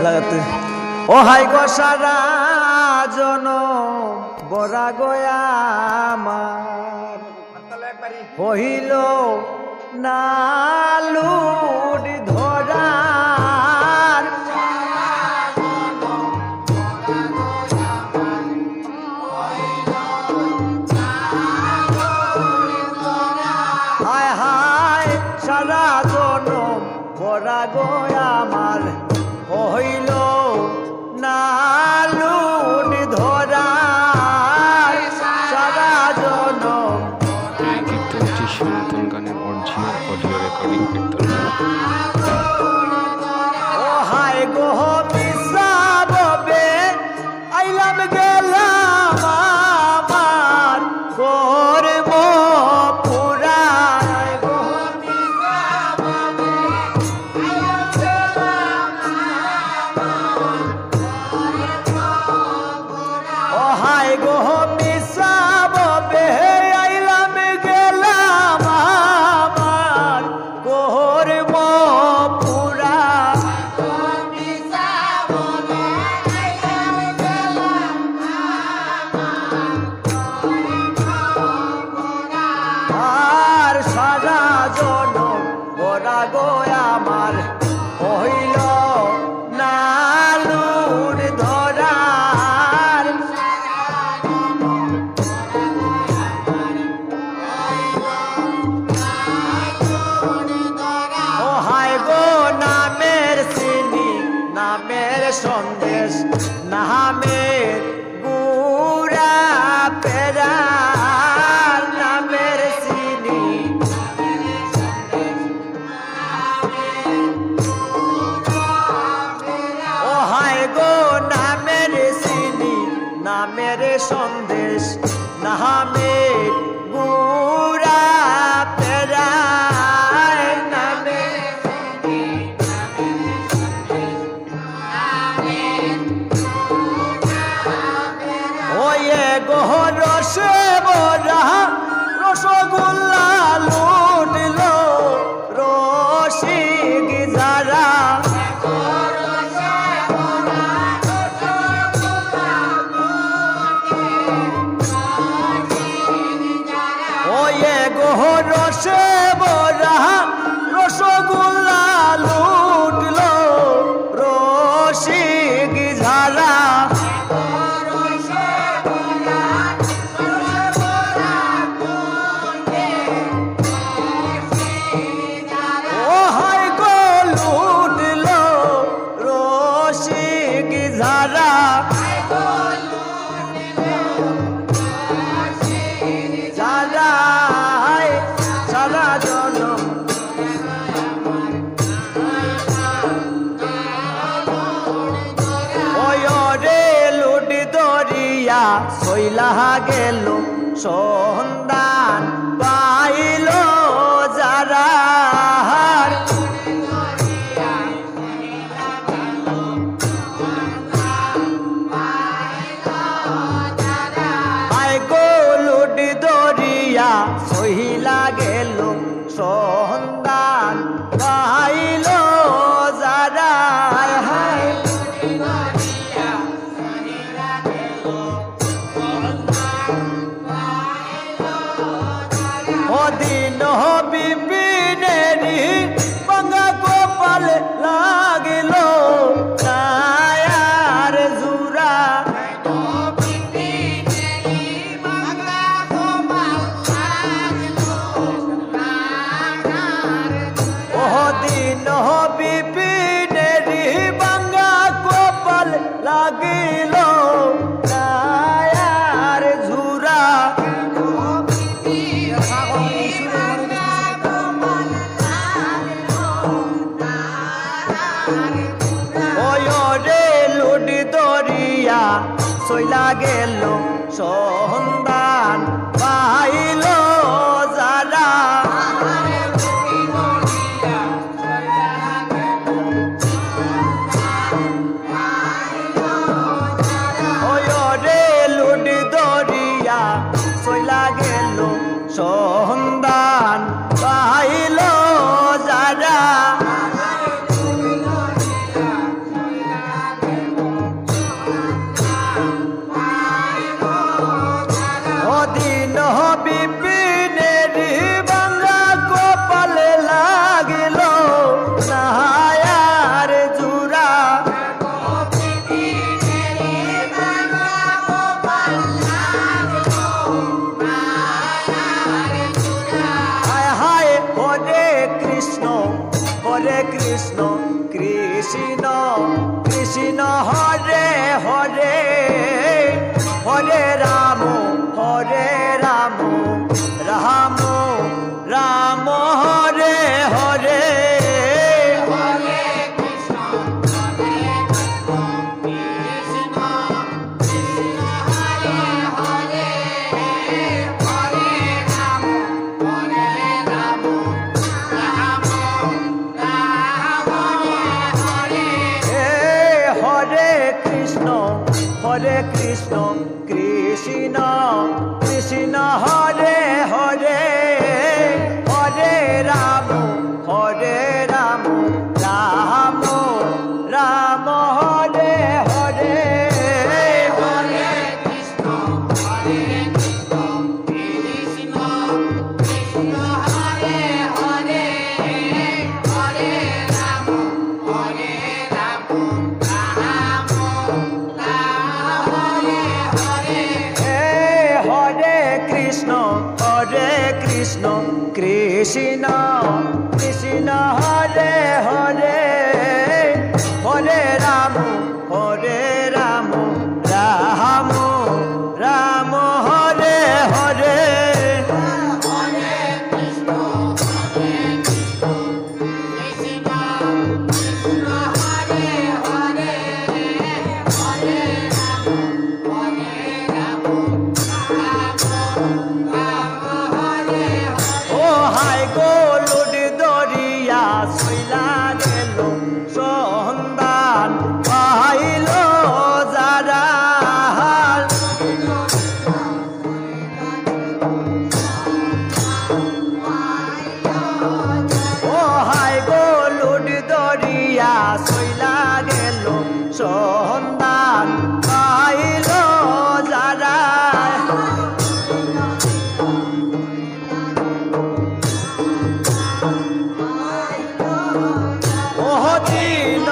লাগাতে ও হাই গো সারা জনম বরা গয়া আমার হইল না লুট ধরার হায় হায় সারা জনম বরা গয়া আমার হইল না লুট ধরার সারা জনম। কীর্তনটি সনাতন গানের অরিজিনাল অডিও রেকর্ডিং কীর্তন। ও হায় গো পিসাববে আইলাম গেলাম আমার করব পুরা ও হায় গো পিসাববে আইলাম গেলাম আমার করব পুরা আর সারা জনম বরা গো আমার হইল না লুট ধরার ও হায় গো নামের চিনি নামের সন্দেশ নামের গুড়া পেরার নামের চিনি ও হায় গো নামের চিনি নামের সন্দেশ নামের গুড়া পেরার নামের ওয়ে গো রসে বরা রসগোল্লা লুটল রসিক যারা ওয়ে গো রসে বরা রসগোল্লা লুটল রসিক যারা ও হায় গো লুটল রসিক যারা যারা সারা জনম ওই রে লুট দরিয়া সইলা গেল সন্ধান পাইল যারা আয় গো লুট দরিয়া সহিলা গেল সন্ধান পাইল যারা হায় দিন বিপিনেরি বাঙ্গা গোপাল লাগিল নায়ার জুরা ও দিন বিপিনেরি বাঙ্গা গোপাল লাগিল নায়ার জুরা সইলা গেল সন্ধান পাইল যারা রে লুট দরিয়া সইলা গেল সন্ধান পাইল যারা কৃষ্ণ কৃষ্ণ হরে হরে হরে রাম রাম রাম হরে হরে হরে কৃষ্ণ কৃষ্ণ কৃষ্ণ হরে হরে হরে রাম রাম রাম হরে হরে হরে কৃষ্ণ কৃষ্ণ কৃষ্ণ হরে হরে হরে রাম কৃষ্ণ কৃষ্ণ কৃষ্ণ হরে হরে হরে রাম রাম হরে হরে হরে কৃষ্ণ কৃষ্ণ কৃষ্ণ হরে হরে হরে রাম হাই গো লুড দরিয়া সইলা গেল সন্ধান পাইল যারা ও হাই গো লুড দরিয়া সইলা গেল সন্ধান পাইল যারা দিন